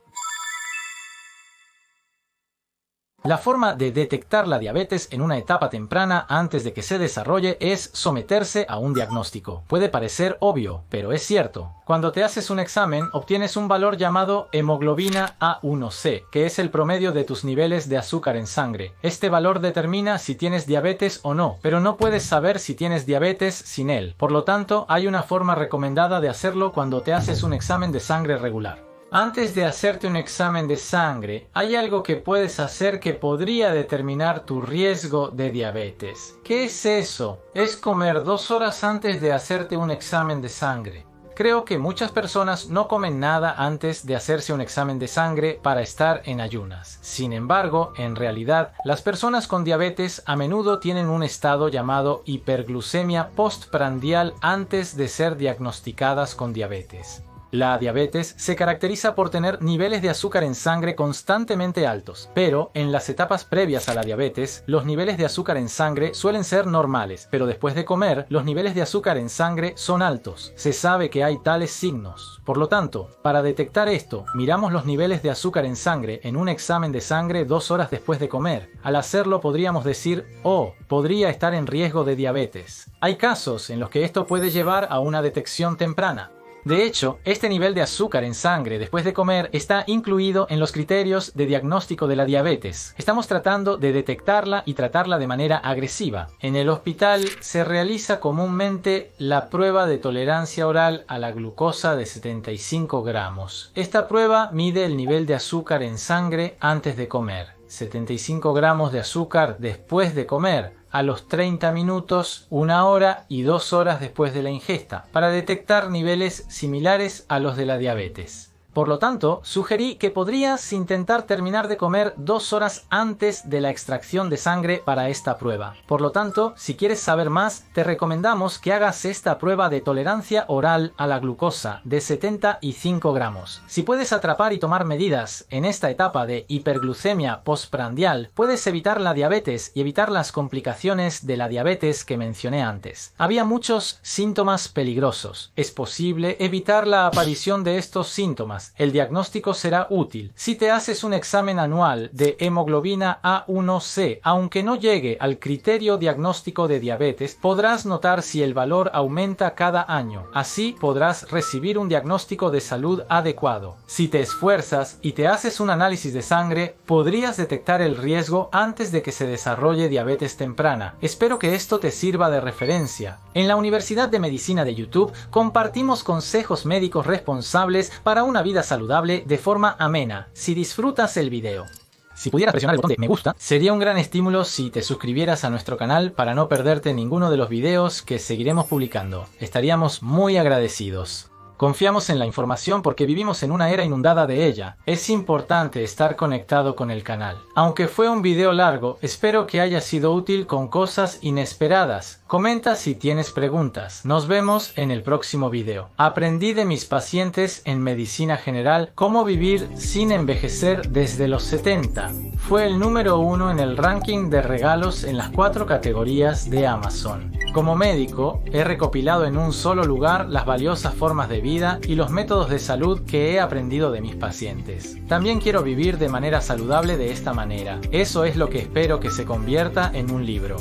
La forma de detectar la diabetes en una etapa temprana antes de que se desarrolle es someterse a un diagnóstico. Puede parecer obvio, pero es cierto. Cuando te haces un examen, obtienes un valor llamado hemoglobina A1C, que es el promedio de tus niveles de azúcar en sangre. Este valor determina si tienes diabetes o no, pero no puedes saber si tienes diabetes sin él. Por lo tanto, hay una forma recomendada de hacerlo cuando te haces un examen de sangre regular. Antes de hacerte un examen de sangre, hay algo que puedes hacer que podría determinar tu riesgo de diabetes. ¿Qué es eso? Es comer 2 horas antes de hacerte un examen de sangre. Creo que muchas personas no comen nada antes de hacerse un examen de sangre para estar en ayunas. Sin embargo, en realidad, las personas con diabetes a menudo tienen un estado llamado hiperglucemia postprandial antes de ser diagnosticadas con diabetes. La diabetes se caracteriza por tener niveles de azúcar en sangre constantemente altos, pero en las etapas previas a la diabetes, los niveles de azúcar en sangre suelen ser normales, pero después de comer, los niveles de azúcar en sangre son altos. Se sabe que hay tales signos. Por lo tanto, para detectar esto, miramos los niveles de azúcar en sangre en un examen de sangre 2 horas después de comer. Al hacerlo podríamos decir, oh, podría estar en riesgo de diabetes. Hay casos en los que esto puede llevar a una detección temprana. De hecho, este nivel de azúcar en sangre después de comer está incluido en los criterios de diagnóstico de la diabetes. Estamos tratando de detectarla y tratarla de manera agresiva. En el hospital se realiza comúnmente la prueba de tolerancia oral a la glucosa de 75 gramos. Esta prueba mide el nivel de azúcar en sangre antes de comer. 75 gramos de azúcar después de comer, a los 30 minutos, 1 hora y 2 horas después de la ingesta, para detectar niveles similares a los de la diabetes. Por lo tanto, sugerí que podrías intentar terminar de comer 2 horas antes de la extracción de sangre para esta prueba. Por lo tanto, si quieres saber más, te recomendamos que hagas esta prueba de tolerancia oral a la glucosa de 75 gramos. Si puedes atrapar y tomar medidas en esta etapa de hiperglucemia postprandial, puedes evitar la diabetes y evitar las complicaciones de la diabetes que mencioné antes. Había muchos síntomas peligrosos. Es posible evitar la aparición de estos síntomas. El diagnóstico será útil. Si te haces un examen anual de hemoglobina A1C, aunque no llegue al criterio diagnóstico de diabetes, podrás notar si el valor aumenta cada año. Así podrás recibir un diagnóstico de salud adecuado. Si te esfuerzas y te haces un análisis de sangre, podrías detectar el riesgo antes de que se desarrolle diabetes temprana. Espero que esto te sirva de referencia. En la Universidad de Medicina de YouTube compartimos consejos médicos responsables para una vida saludable de forma amena. Si disfrutas el video, si pudieras presionar el botón de me gusta, sería un gran estímulo si te suscribieras a nuestro canal para no perderte ninguno de los videos que seguiremos publicando. Estaríamos muy agradecidos. Confiamos en la información porque vivimos en una era inundada de ella. Es importante estar conectado con el canal. Aunque fue un video largo, espero que haya sido útil con cosas inesperadas. Comenta si tienes preguntas. Nos vemos en el próximo video. Aprendí de mis pacientes en medicina general cómo vivir sin envejecer desde los 70. Fue el número 1 en el ranking de regalos en las 4 categorías de Amazon. Como médico, he recopilado en un solo lugar las valiosas formas de vida y los métodos de salud que he aprendido de mis pacientes. También quiero vivir de manera saludable de esta manera. Eso es lo que espero que se convierta en un libro.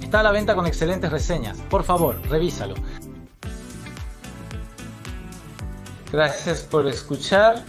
Está a la venta con excelentes reseñas. Por favor, revísalo. Gracias por escuchar.